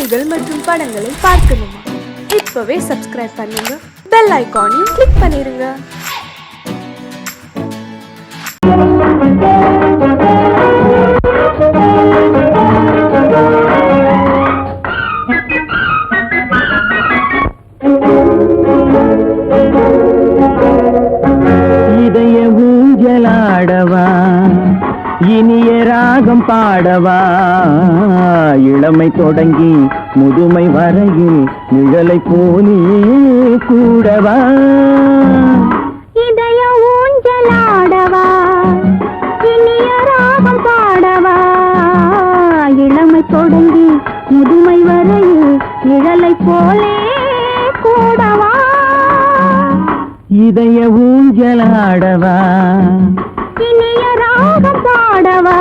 பாடல்கள் மற்றும் படங்களை பார்க்கணுமா? இப்பவே சப்ஸ்கிரைப் பண்ணுங்க, பெல் ஐகானையும் கிளிக் பண்ணிருங்க. இதய ஊஞ்சலாடவா, இனிய ராகம் பாடவா, இளமை தொடங்கி முதுமை வரையில் நிழலை போலே கூடவா. இதய ஊஞ்சலாடவா, இனிய ராகம் பாடவா, இளமை தொடங்கி முதுமை வரையில் நிழலை போலே கூடவா. இதய ஊஞ்சலாடவா, இனிய ராகம் பாடவா.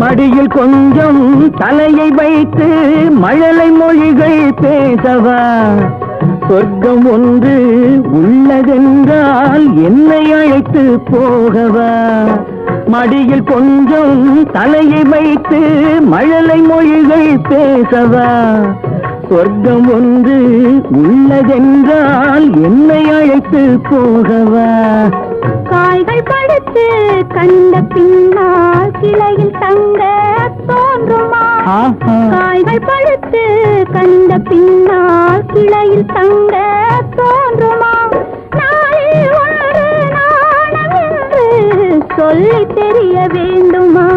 மடியில் கொஞ்சம் தலையை வைத்து மழலை மொழிகள் பேசவா, சொர்க்கம் ஒன்று உள்ளதென்றால் என்னை அழைத்து போகவா. மடியில் கொஞ்சம் தலையை வைத்து மழலை மொழிகள் பேசவா, சொர்க்கம் ஒன்று உள்ளதென்றால் என்னை அழைத்து போகவா. காய்கள் படுத்து கண்ட பின்னால் கிளையில் தங்க தோன்றுமா? காய்கள் படுத்து கண்ட பின்னால் கிளையில் தங்க தோன்றுமா? நாளில் ஒன்று நாணம் என்று சொல்லி தெரிய வேண்டுமா?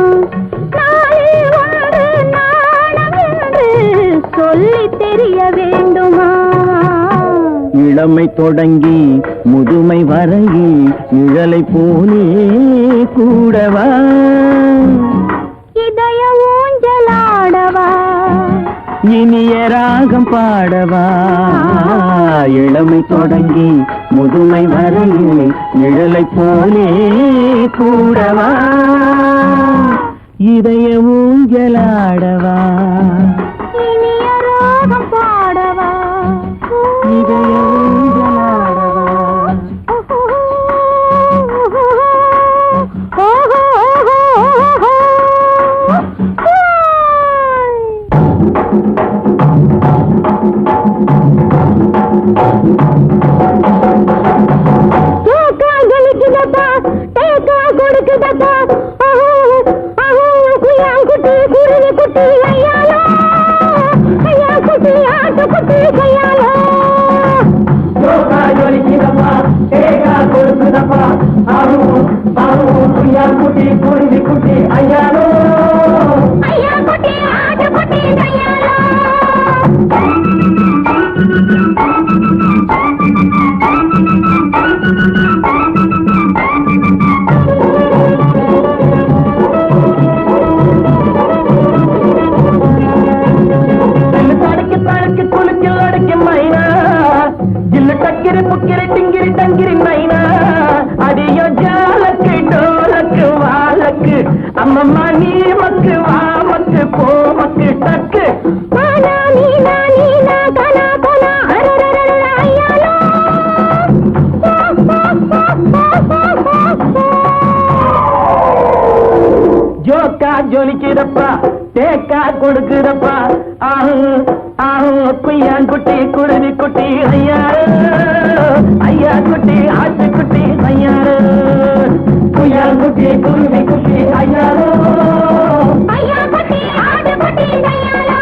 நாளில் ஒன்று நாணம் என்று சொல்லி தெரிய வேண்டுமா? இளமை தொடங்கி முதுமை வரையில் நிழலை போலே கூடவா. இதய ஊஞ்சலாடவா, இனிய ராகம் பாடவா, இளமை தொடங்கி முதுமை வரையில் நிழலை போலே கூடவா. இதய ஊஞ்சலாடவா, இனிய ராகம் பாடவா. இதய ஊஞ்சலாடவா. அம்மம்மா நீ மக்கு வா மக்கு போ மக்கு டக்கு. ஜோக்கா ஜொலிக்கிறப்பா, தேக்கா கொடுக்குறப்பா, ஆஹு ஆஹு குய்யான் குட்டி குருவி குட்டி ஐயாரு, ஐயா குட்டி ஆட்டு குட்டி ஐயாரு, குய்யான் குட்டி குருவி குட்டி ஐயாரு, ஐயா குட்டி ஆட்டு குட்டி ஐயாரு.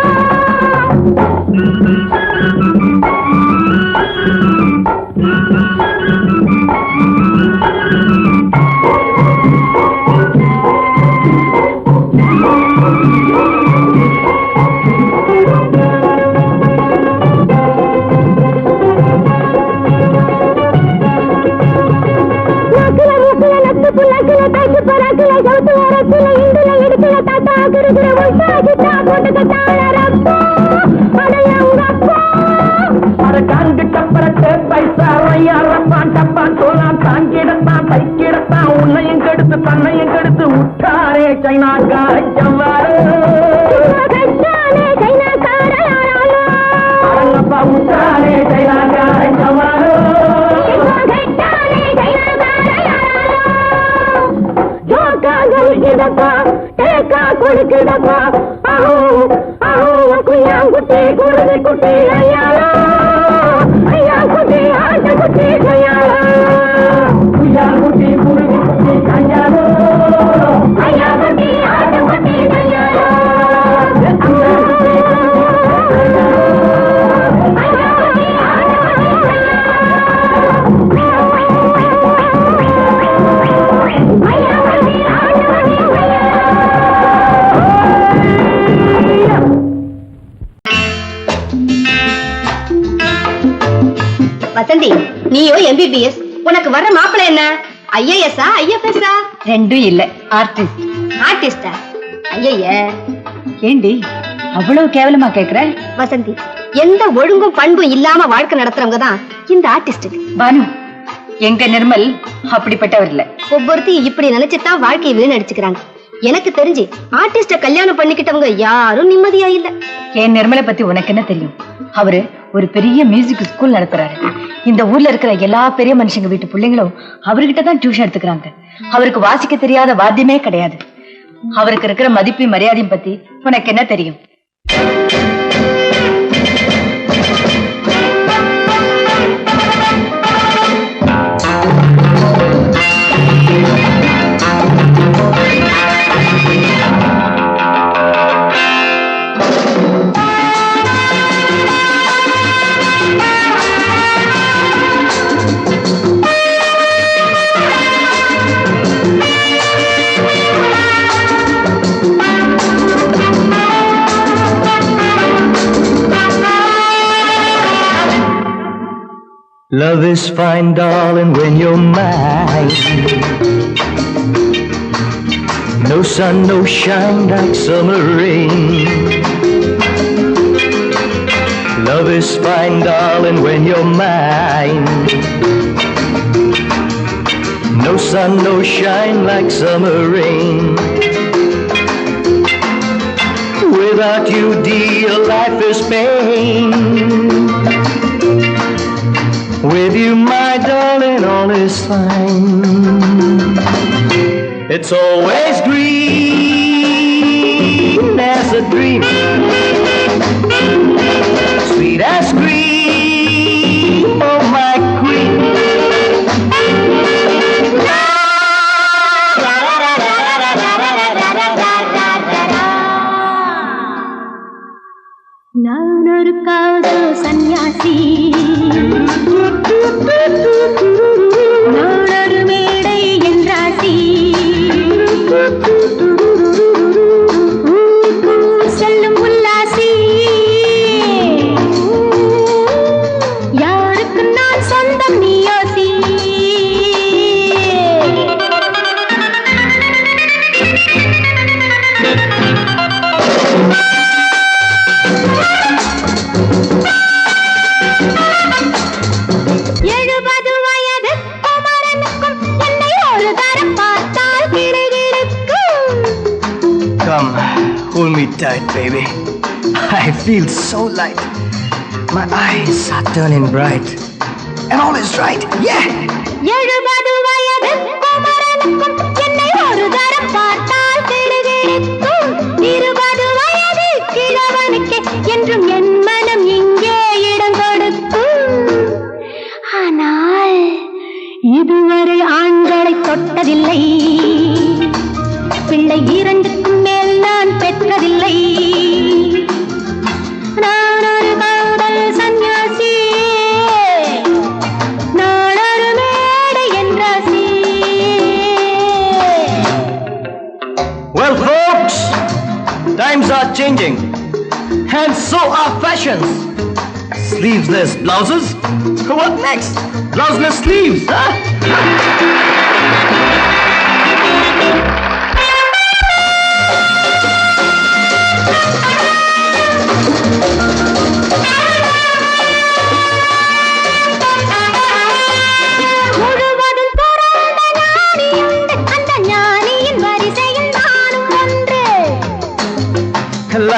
சவுத்து வரத்துல இந்துல எடுத்துல தாத்தா கிருகிற உள்சாகிட்டா போட்டுக்க தாளரப்பா அடையங்கப்பா அட காண்கிட்ட பரட்டு பைசா ஐயாரப்பான் டப்பான் சோலாம் தாங்கிடத்தான் தைக்கிடத்தான் உன்னையும் கெடுத்து தன்னையும் கெடுத்து உட்டாரே சைனாக்கார ஜவ்வாறு கட்டானே கைனாக்காரனாலோ அரங்கப்பா உட்டாரே சைனாக்கார ஜவ்வாறு கட்டானே கைனாக்காரனாலோ ஜோக்கா கலிக்கிடப்பா தேக்கா குளிக்கிடப்பா ஆஹோ ஆஹோ குய்யாங்குட்டி குருதி குட்டி ஐயாலா ஐயா குட்டி ஆட்ட குட்டி கையாலா குய்யா குட்டி குருவி குட்டி கையாலோ ஐயா குட்டி ஆட்ட குட்டி கையாலா வசந்தி, நீயோ எம்பிபிஎஸ், உனக்கு வர்ற மாப்பிளை என்ன? ஐஏஎஸ்ஆ ஐஎஃப்எஸ்ஆ? ரெண்டும் இல்ல, ஆர்டிஸ்ட். ஆர்டிஸ்டா? ஐய ஏண்டி அவ்வளவு கேவலமா கேக்குற? வசந்தி, எந்த ஒழுங்கும் பண்பும் இல்லாம வாழ்க்கை நடத்துறவங்க தான் இந்த ஆர்டிஸ்ட். பானு, எங்க நிர்மல் அப்படிப்பட்டவர் இல்ல. ஒவ்வொருத்தையும் இப்படி நினைச்சுதான் வாழ்க்கையை வீணடிச்சுக்கிறாங்க. எனக்கு தெரிஞ்சு ஆர்டிஸ்ட கல்யாணம் பண்ணிக்கிட்டவங்க யாரும் நிம்மதியா இல்ல. என் நிர்மலை பத்தி உனக்கு என்ன தெரியும்? அவரு ஒரு பெரிய மியூசிக் ஸ்கூல் நடத்துறாரு. இந்த ஊர்ல இருக்கிற எல்லா பெரிய மனுஷங்க வீட்டு பிள்ளைங்களும் அவர்கிட்ட தான் டியூஷன் எடுத்துக்கிறாங்க. அவருக்கு வாசிக்க தெரியாத வாத்தியமே கிடையாது. அவருக்கு இருக்கிற மதிப்பையும் மரியாதையும் பத்தி உனக்கு என்ன தெரியும்? Love is fine, darling, when you're mine. No sun, no shine like summer rain. Love is fine, darling, when you're mine. No sun, no shine like summer rain. Without you, dear, life is pain. With you, my darling, all is fine. It's always green as a dream, sweet as cream, oh my queen. நான் ஒரு காதல் சன்னியாசி, நான் ஒரு மேடை என்றாசி, செல்லும் உல்லாசி, யாருக்கு நான் சொந்தம் நீ யோசி. Come, hold me tight, baby. I feel so light. My eyes are turning bright. And all is right, yeah! 70 வயது குமரனுக்கும் என்னை ஒரு தரம் பார்த்தால் கிடுகிடுக்கும். 20 வயது கிழவனுக்கு என்றும் என் மனம் இங்கே இடம் கொடுக்கும். ஆனால் இதுவரை ஆண்களை தொட்டதில்லை, பிள்ளை 2க்கும் மேல் நான் பெற்றதில்லை. நான் ஒரு காதல் சன்னியாசி, நான் ஒரு மேடை என்றாசி. Well, folks, times are changing. And so are fashions. Sleeveless blouses? What next? Blouseless sleeves, huh?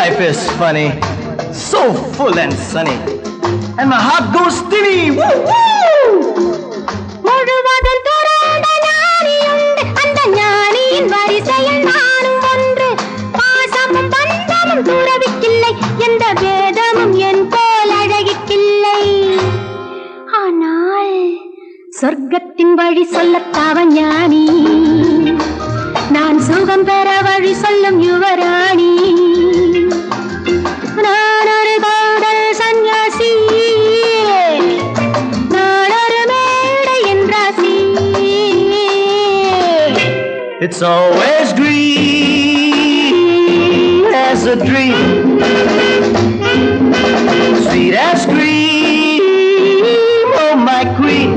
life is funny, so full and sunny, and my heart goes steady. Woo woo! முழுவதும் துறந்த ஞானியுண்டு, அந்த ஞானியின் வரிசையில் நானும் ஒன்று. பாசமும் பந்தமும் துறவிக்கில்லை, எந்த வேதமும் என் போல் அழகிக்கில்லை. ஆனால் சொர்க்கத்தின் வழி சொல்லத்தாவ ஞானி, நான் சுகம் பெற வழி சொல்லும் யுவராணி. நான் ஒரு காதல் சன்னியாசி, நான் ஒரு மேடையின் ராசி. It's always green as a dream, sweet as cream, oh my queen.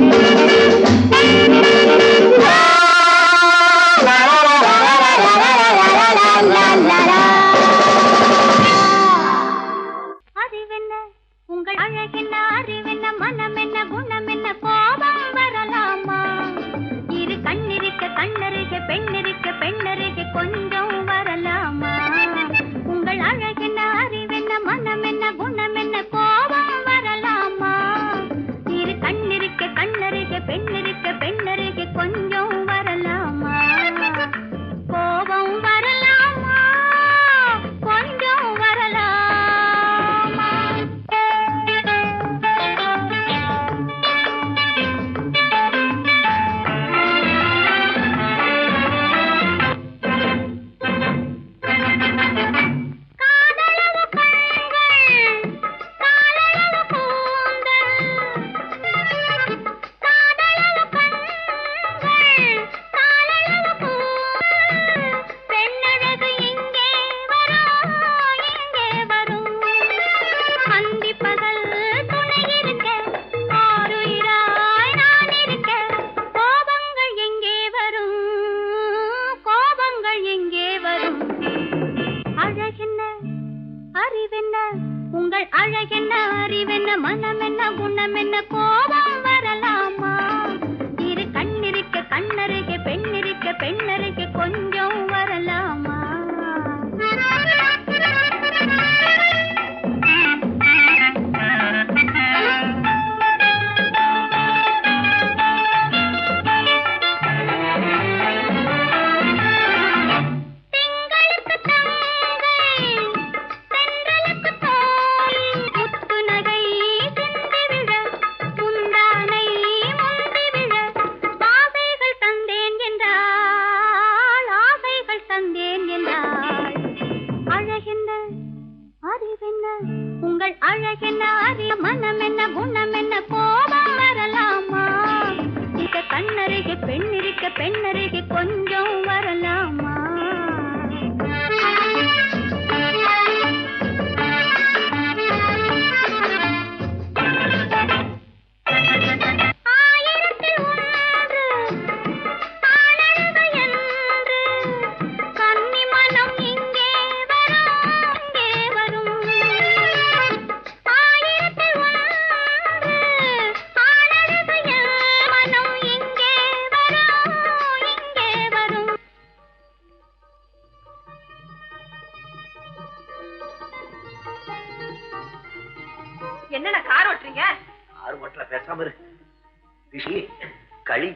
அறிவென்ன உங்கள் அழகென்ன, அறிவென்ன மனம் என்ன, குணம் என்ன, கோபம் வரலாமா? இரு கண்ணிருக்க கண்ணருக, பெண்ணிருக்க பெண்ணருக, கொஞ்சம் வரலாமா? உங்கள் அழகென்ன, அறிவென்ன மனம் என்ன, குணம் என்ன, கோபம் வரலாமா? இரு கண்ணிருக்க கண்ணருக, பெண்ணிருக்க பெண்ணருக, கொஞ்சம் வரலாமா? கோபம் வரலாமா? கொஞ்சம் வரலாமா? காதலவு கண்கள், காதலவு கூந்தல், காதலவு கண்கள், காதலவு கூந்தல், பெண்ணழகு இங்கே வரும், இங்கே வரும். அந்தி பகல் துணை இருக்க, ஆருயிராய் நான் இருக்க, கோபங்கள் எங்கே வரும், கோபங்கள் எங்கே வரும்? அழகென்ன, அறிவென்ன, உங்கள் அழகென்ன, அறிவென்ன, மனம் என்ன, குணம் என்ன, கோபம் வரலாமா? இரு கண்ணிருக்க கண்ணருக, பெண்ணிருக்க பெண்ணருக, கொஞ்சம் வரலாமா? திங்களுக்கு தங்கை, தென்றலுக்கு தோழி, முத்து நகை சிந்தி விழ, முந்தானை முந்தி விழ, ஆசைகள் தந்தேன் என்றாள், ஆசைகள் தந்தேன் என்றாள். அழகென்ன, அறிவென்ன, உங்கள் அழகென்ன, அறிய மனம் என்ன, குணம் என்ன, கோபம் வரலாமா? இத கண்ணருக பெண்ணிருக்க பெண்ணருக, கொஞ்சம் வரலாமா? ஆயிரத்தில் ஒன்று ஆனழகு என்று, கன்னி மனம் இங்கே வரும், இங்கே வரும். ஆயிரத்தில் ஒன்று ஆனழகு என்று, மனம் இங்கே வரும், இங்கே வரும். என்னென்ன கார் ஓட்டுறீங்க? ஆறு மட்டும் பேசாம இரு. திஷி, களி.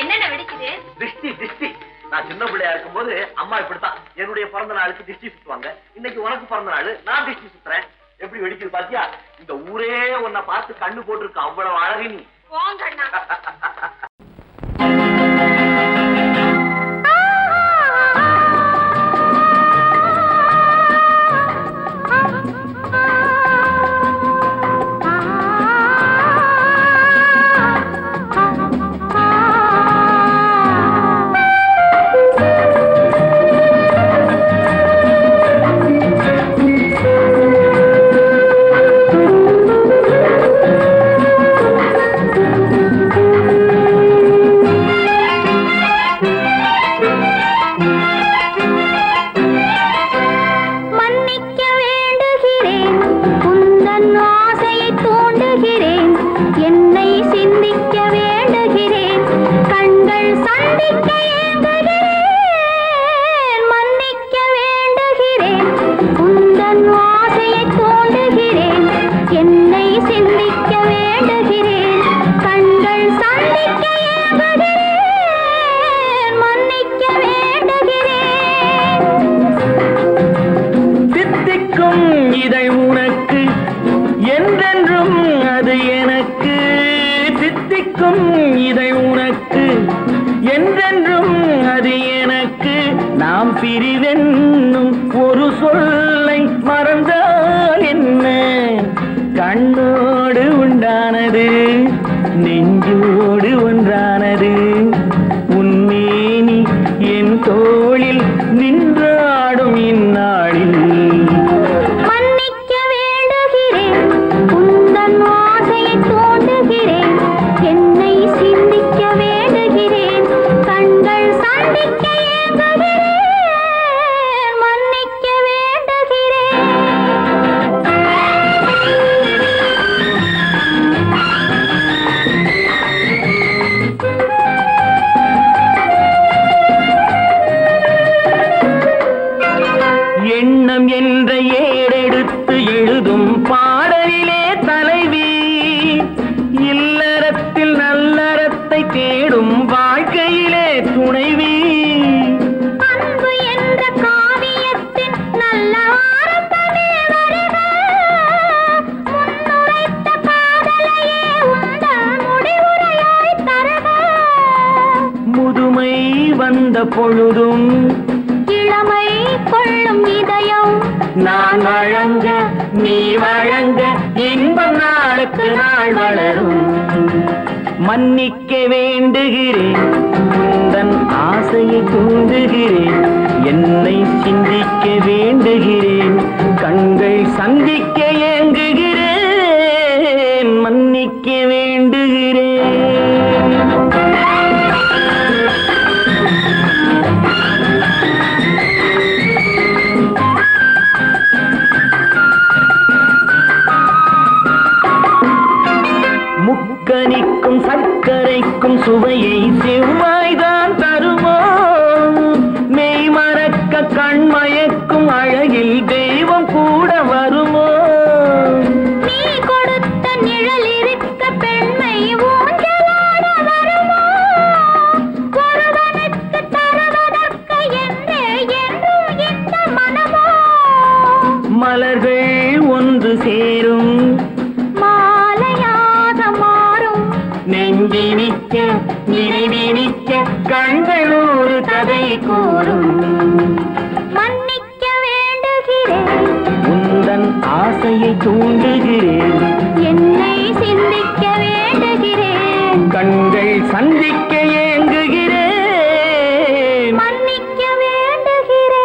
என்னென்ன வெடிக்குது? திஷ்டி திஷ்டி. நான் சின்ன பிள்ளையா இருக்கும்போது அம்மா இப்படித்தான் என்னுடைய பிறந்த நாளுக்கு திஷ்டி சுத்துவாங்க. இன்னைக்கு உனக்கு பிறந்த நாள், நான் திஷ்டி சுத்துறேன். எப்படி வெடிக்குது பாத்தியா? இந்த ஊரே உன்னை பார்த்து கண்ணு போட்டிருக்கு, அவ்வளவு அழகு நீ. போங்கண்ணா. என்னை சிந்திக்க வேண்டுகிறேன், கண்கள் சந்திக்க ஏங்குகிறேன், மன்னிக்க வேண்டுகிறேன். தித்திக்கும் இதை உனக்கு என்றென்றும் அது எனக்கு. தித்திக்கும் இதை உனக்கு என்றென்றும் அது எனக்கு. நாம் பிரிவென்னும் ஒரு சொல்லை மறந்தால் என்ன? கண்ணோடு உண்டானது நெஞ்சோடு ஒன்றானது. உன்மேனி என் தோளில் நின்றாடும் இந்நாளில். மன்னிக்க வேண்டுகிறேன், உந்தன் ஆசையை தூண்டுகிறேன். என்னை சிந்திக்க வேண்டுகிறேன், கண்கள் சந்திக்க ஏங்குகிறேன், மன்னிக்க வேண்டுகிறேன். எண்ணம் என்ற ஏடெடுத்து எழுதும் பாடலிலே தலைவி. இல்லறத்தில் நல்லறத்தை தேடும் வாழ்க்கையிலே துணைவி. அன்பு என்ற காவியத்தின் நல்ல வார்த்தையே வருக. முன்னுரைத்த காதலையே உந்தன் முடிவுரையாய் தருக. முதுமை வந்த பொழுதும் இளமை கொள்ளும் இதயம் நான் வழங்க நீ வழங்க இன்பம் நாளுக்கு நாள் வளரும். மன்னிக்க வேண்டுகிறேன், உந்தன் ஆசையை தூண்டுகிறேன். என்னை சிந்திக்க வேண்டுகிறேன், கண்கள் சந்திக்க ஏங்குகிறேன், மன்னிக்க வேண்டுகிறேன். முக்கனிக்கும் சர்க்கரைக்கும் சுவையை செவ்வாய்தான் தருமோ? மெய் மறக்க கண்மயக்கும் அழகில் தெய்வம் கூட வருமோ? நீ கொடுத்த நிழல் இருக்க பெண்மை ஊஞ்சலாட வருமோ? ஒருவனுக்கு தருவதற்கு என்றே என்றும் இந்த மனமோ? மலர்கள் ஒன்று சேரும் மாலையாக மாறும் நெஞ்சினிக்க நினைவினிக்க கண்கள் ஒரு கதை கூறும். மன்னிக்க வேண்டுகிறேன், உந்தன் ஆசையை தூண்டுகிறேன். என்னை சிந்திக்க வேண்டுகிறேன், கண்கள் சந்திக்க ஏங்குகிறேன், மன்னிக்க வேண்டுகிறேன்.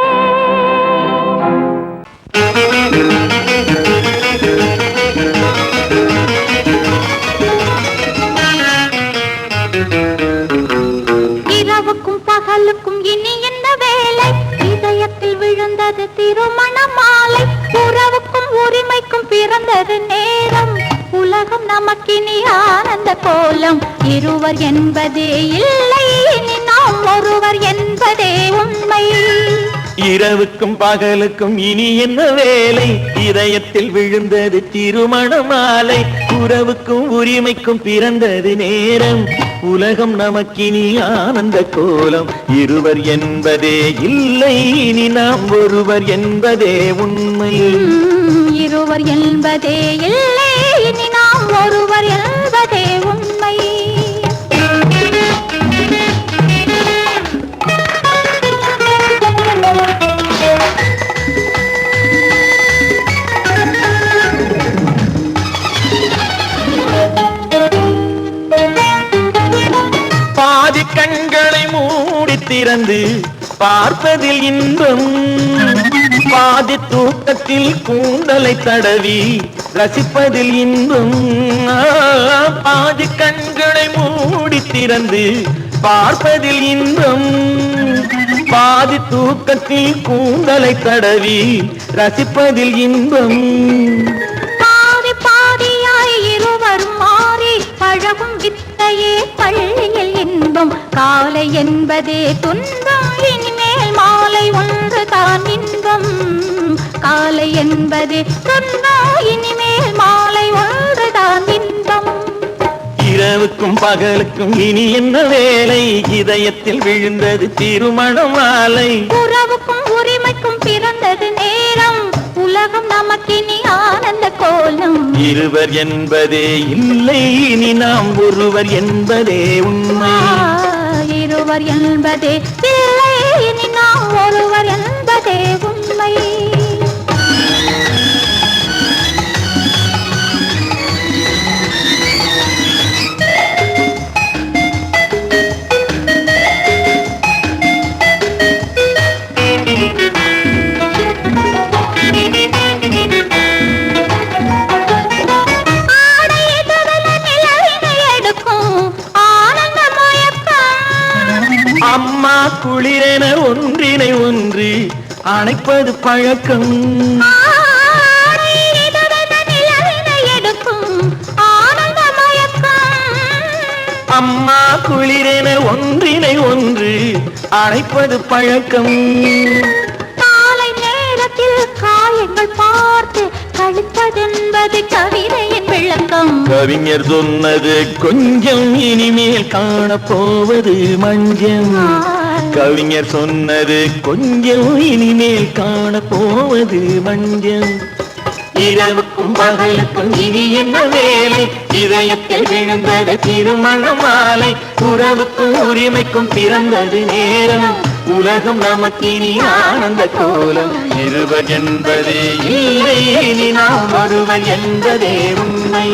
இரவுக்கும் பகலுக்கும் இனி என்ன வேலை? இதயத்தில் விழுந்தது திருமண மாலை. உறவுக்கும் உரிமைக்கும் பிறந்தது நேரம். உலகம் நமக்கினி ஆனந்த கோலம். இருவர் என்பதே இல்லை, இனி நாம் ஒருவர் என்பதே உண்மை. இரவுக்கும் பகலுக்கும் இனி என்ன வேலை? இதயத்தில் விழுந்தது திருமண மாலை. உறவுக்கும் உரிமைக்கும் பிறந்தது நேரம். உலகம் நமக்கினி ஆனந்த கோலம். இருவர் என்பதே இல்லை, இனி நாம் ஒருவர் என்பதே உண்மை. இருவர் என்பதே இல்லை, இனி நாம் ஒருவர் என்பதே உண்மை. பாதி கண்களை மூடி திறந்து பார்ப்பதில் இன்பம். பாதி தூக்கத்தில் கூந்தலை தடவி ரசிப்பதில் இன்பம். பாதி கண்களை மூடி திறந்து பார்ப்பதில் இன்பம். பாதி தூக்கத்தில் கூந்தலை தடவி ரசிப்பதில் இன்பம். பாதி பாதியாய் இருவர் மாறி பழகும் வித்தையே பள்ளியில் இன்பம். காலை என்பதே துன்பம், இனிமேல் மாலை ஒன்று தான் இன்பம். காலை என்பதே துன்பம், இனிமேல் மாலை ஒன்று தான் இன்பம். இரவு இரவுக்கும் பகலுக்கும் இனி என்ன வேலை இதயத்தில் விழுந்தது திருமண மாலை உறவுக்கும் உரிமைக்கும் பிறந்தது நேரம் உலகம் நமக்கினி ஆனந்த கோலம் இருவர் என்பதே இல்லை இனி நாம் ஒருவர் என்பதே உண்மை இருவர் என்பதே இல்லை இனி நாம் ஒருவர் என்பதே உண்மை அம்மா குளிரென ஒன்றினை ஒன்று அணைப்பது பழக்கம் அம்மா குளிரென ஒன்றினை ஒன்று அணைப்பது பழக்கம் காலை நேரத்தில் காயங்கள் பார்த்து கழிப்பதென்பது கவிதையின் விளக்கம் கவிஞர் சொன்னது கொஞ்சம் இனிமேல் காணப்போவது மஞ்சம் கவிஞர் சொன்னது கொஞ்சம் இனிமேல் காணப்போவது மஞ்சம் இரவுக்கும் பகலுக்கும் இனி என்ன வேலை இதயத்தில் விழுந்தது திருமண மாலை உறவுக்கும் உரிமைக்கும் பிறந்தது நேரம் உலகம் நமக்கினி ஆனந்த கோலம் இருவர் என்பதே இல்லை இனி நாம் ஒருவர் என்பதே உண்மை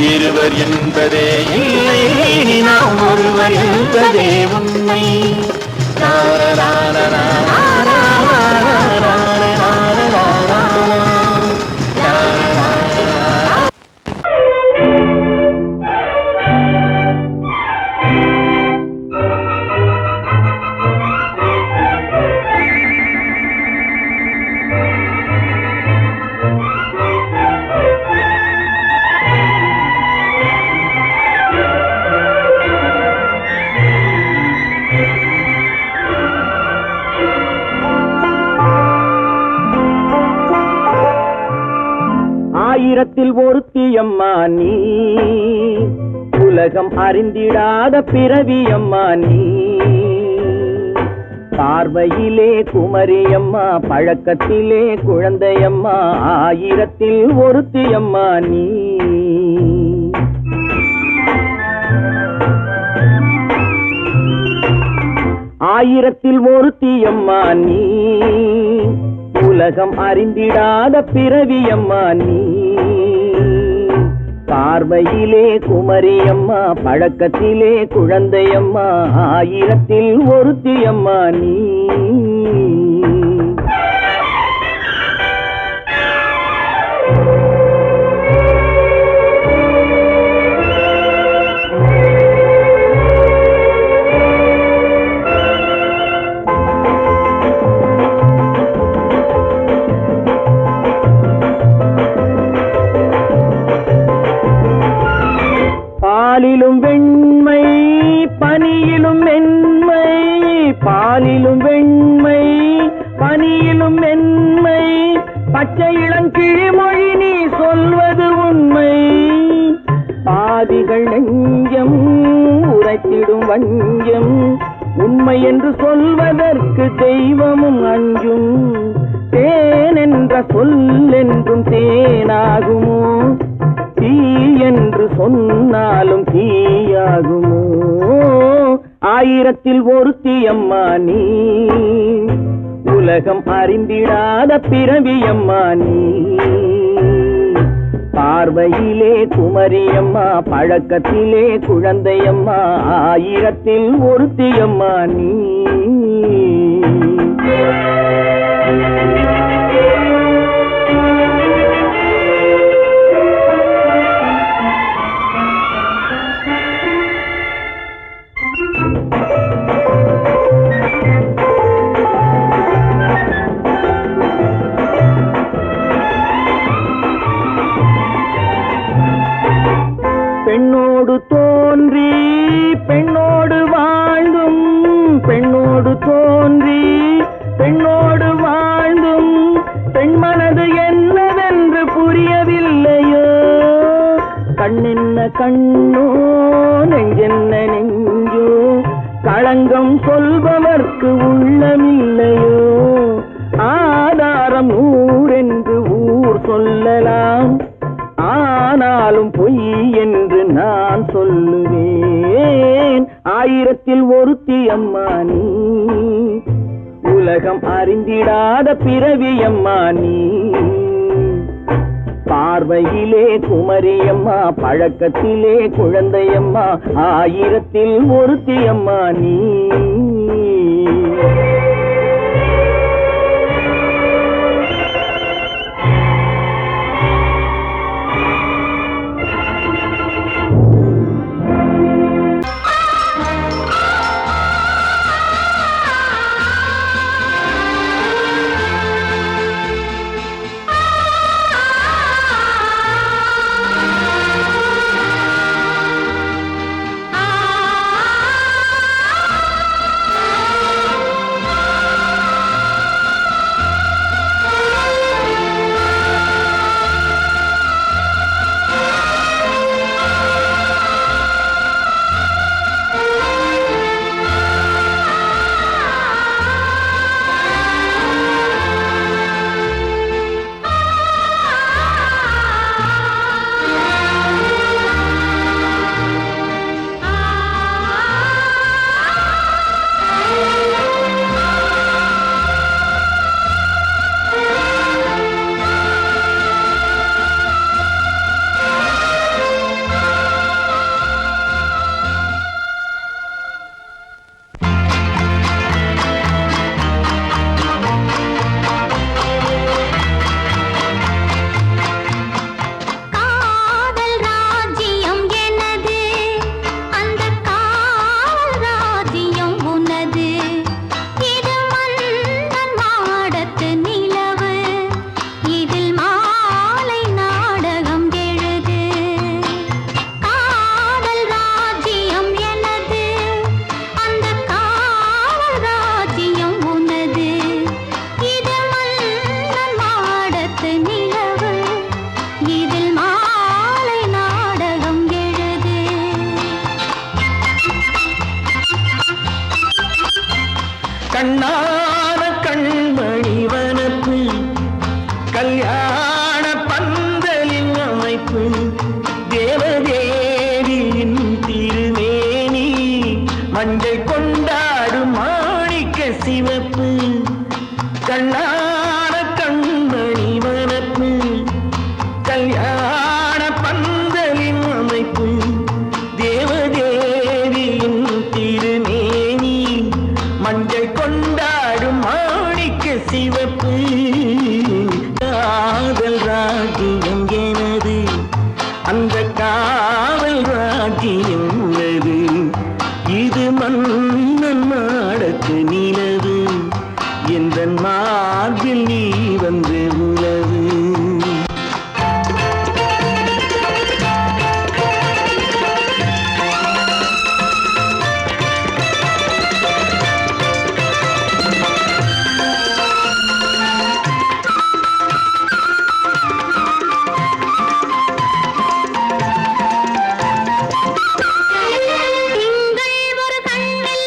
இருவர் என்பதே இல்லை இனி நாம் ஒருவர் என்பதே உண்மை ஆயிரத்தில் ஒருத்தியம்மா நீ உலகம் அறிந்திடாத பிறவியம்மா நீ பார்வையிலே குமரியம்மா பழக்கத்திலே குழந்தையம்மா ஆயிரத்தில் ஒருத்தியம்மா நீ ஆயிரத்தில் ஒருத்தியம்மா நீ உலகம் அறிந்திடாத பிறவியம்மா நீ பார்வையிலே குமரியம்மா பழக்கத்திலே குழந்தையம்மா ஆயிரத்தில் ஒருத்தியம்மா நீ பாலிலும் வெண்மை பனியிலும் மென்மை பாலிலும் வெண்மை பனியிலும் மென்மை பச்சை இளங்கிழிமொழி நீ சொல்வது உண்மை பாதிகள் நெஞ்சம் உரைத்திடும் வஞ்சம் உண்மை என்று சொல்வதற்கு தெய்வமும் அஞ்சும் தேன் என்ற சொல் என்றும் தேனாகுமோ தீ என்று சொன்னாலும் தீயாகுமோ ஆயிரத்தில் ஒருத்தியம்மா நீ உலகம் அறிந்திடாத பிறவியம்மா நீ பார்வையிலே குமரியம்மா பழக்கத்திலே குழந்தையம்மா ஆயிரத்தில் ஒருத்தியம்மா நீ பெண்ணோடு தோன்றி பெண்ணோடு வாழ்ந்தும் பெண்ணோடு தோன்றி பெண்ணோடு வாழ்ந்தும் பெண் மனது என்னவென்று புரியவில்லையோ கண்ணென்ன கண்ணோ நெஞ்சென்ன நெஞ்சோ களங்கம் சொல்பவர்க்கு உள்ளமில்லையோ ஆதாரம் ஊரென்று ஊர் சொல்லலாம் ஆனாலும் பொய் என்று நான் சொல்லுவேன் ஆயிரத்தில் ஒருத்தி அம்மா நீ உலகம் அறிந்திடாத பிறவி அம்மா நீ பார்வையிலே குமரியம்மா பழக்கத்திலே குழந்தையம்மா ஆயிரத்தில் ஒருத்தி அம்மா நீ கண்ணான கண்மணி வனப்பு கல்யாண பந்தலின் அமைப்பு தேவதேவியின் திருமேனி மஞ்சள் கொண்டாடும் மாணிக்க சிவப்பு கண்ணான கண்மணி வனப்பு கல்யாண பந்தலின் அமைப்பு தேவதேவியின் திருமேனி மஞ்சள் கொண்டாடும் மாணிக்க சிவப்பு காதல் ராஜ்யம் எனது அந்த காவல் ராஜ்யம் உள்ளது இது மன்னன் மாடத்து நிலவு எந்த மார்பில் நீ வந்து உலவு திங்கள் ஒரு கண்ணில்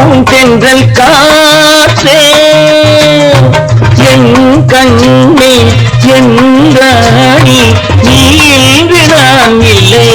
பூந்தென்றல் காற்றே என் கண்ணே என் ராணி நீ இன்று நான் இல்லை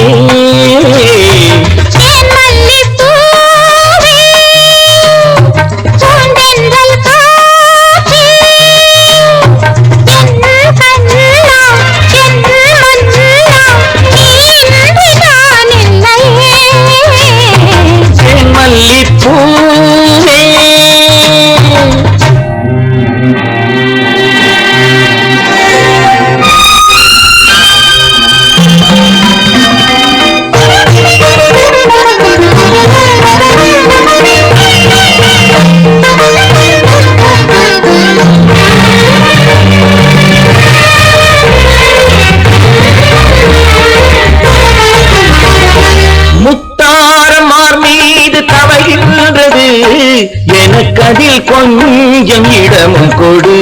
எனக்கதில் கொஞ்சம் இடமும் கொடு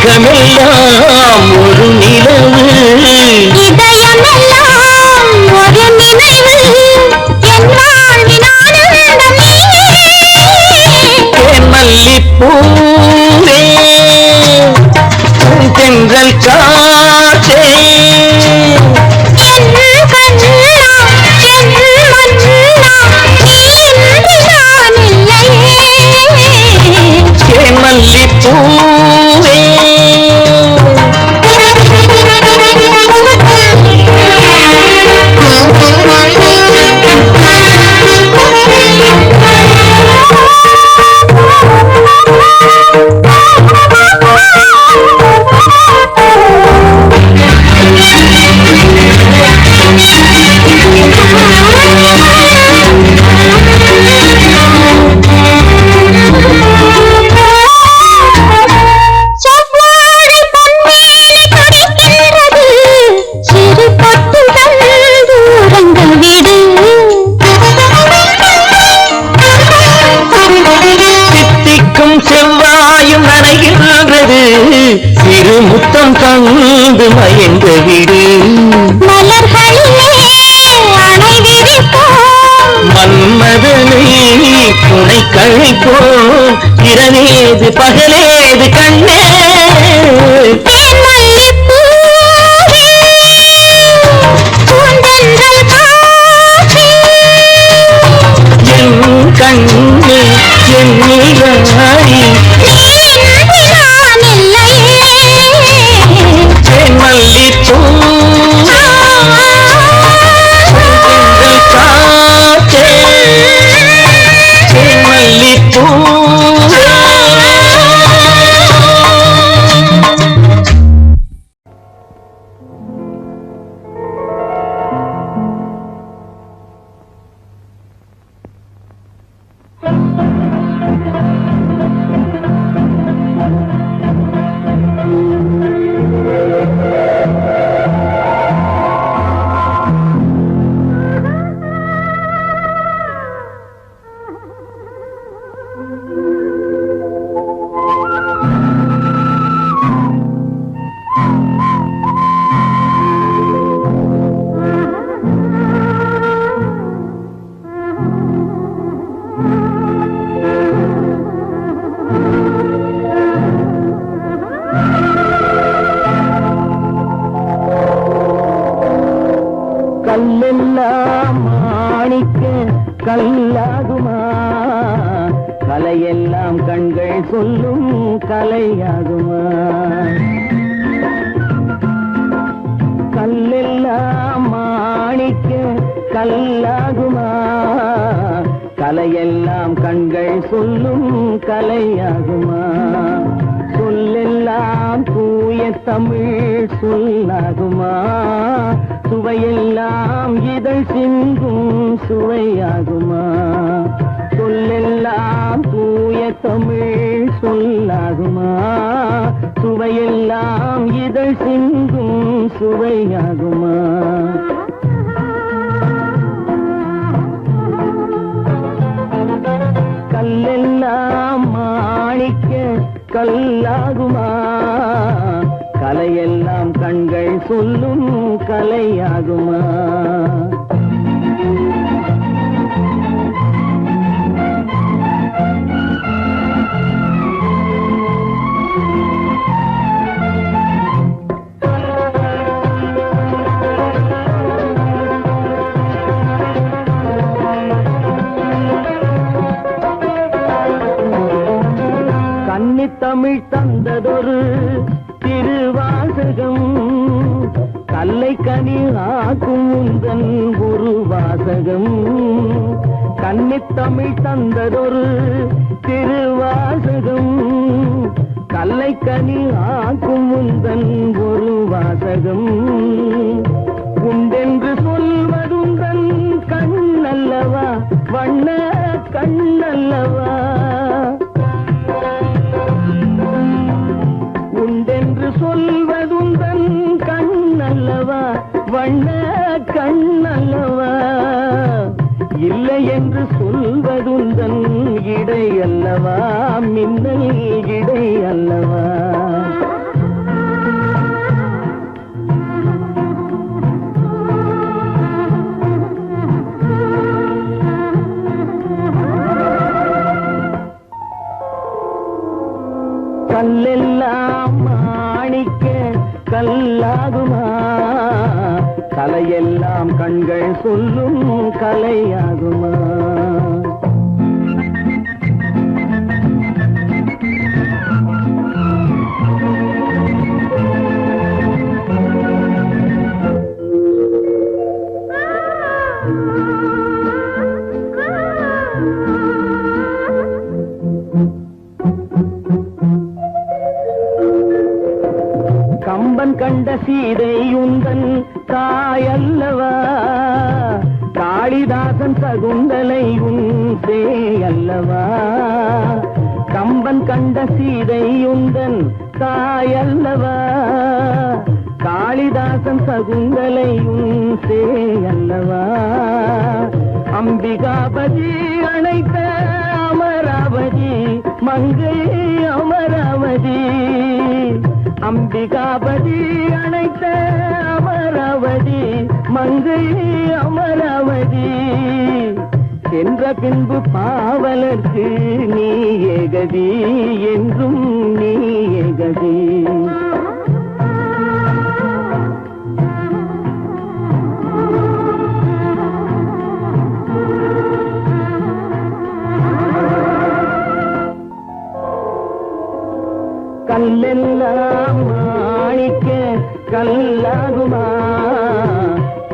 உலகமெல்லாம் ஒரு நிலவு இதயமெல்லாம் ஒரு நினைவு மல்லிப்பூவே தென்றல் காற்றே மல்லிப்பூவே செவ்வாயும் நனைகின்றது சிறு முத்தம் தந்து மயங்க விடு மன்மதனை துணை கழிப்போம் இரவேது பகலேது கண்ணே என் கண்ணே என் நீராடி மல்லிப்பூ காற்றே மல்லிப்பூ கல்லெல்லாம் மாணிக்க கல்லாகுமா கலையெல்லாம் கண்கள் சொல்லும் கலையாகுமா கல்லெல்லாம் மாணிக்க கல்லாகுமா கலையெல்லாம் கண்கள் சொல்லும் கலையாகுமா சொல்லெல்லாம் தூய தமிழ் சொல்லாகுமா சுவையெல்லாம் இதழ் சிந்தும் சுவையாகுமா சொல்லெல்லாம் தூய தமிழ் சொல்லாகுமா சுவையெல்லாம் இதழ் சிந்தும் சுவையாகுமா கல்லெல்லாம் மாணிக்க கல்லாகுமா கலையெல்லாம் கண்கள் சொல்லும் கலையாகுமா தமிழ் தந்ததொரு திருவாசகம் கல்லை கனி ஆக்கும் உந்தன் ஒரு வாசகம் கன்னித்தமிழ் தந்ததொரு திருவாசகம் கல்லை கனி ஆக்கும் உந்தன் ஒரு வாசகம் உண்டென்று சொல்வதுந்தன் கண்ணல்லவா வண்ண கண்ணல்லவா உண்டென்று சொல்வதுந்தன் கண்ணல்லவா வண்ண கண்ணல்லவா இல்லை என்று சொல்வதுந்தன் இடை அல்லவா மின்னல் இடை அல்லவா கல்லெல்லாம் மாணிக்க கல்லாகுமா கலையெல்லாம் கண்கள் சொல்லும் கலையாகுமா கம்பன் கண்ட சீதை உந்தன் தாயல்லவா காளிதாசன் சகுந்தலை உன் சேயல்லவா கம்பன் கண்ட சீதை உந்தன் தாயல்லவா காளிதாசன் சகுந்தலை உன் சேயல்லவா அம்பிகாபதி அணைத்த அமராவதி மங்கை அமராவதி அம்பிகாபதி அணைத்த அமராவதி மங்கை அமராவதி சென்ற பின்பு பாவலர்க்கு நீ ஏகதி என்றும் நீ ஏகதி கல்லெல்லாம் மாணிக்க கல்லாகுமா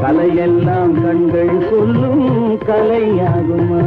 கலையெல்லாம் கண்கள் சொல்லும் கலையாகுமா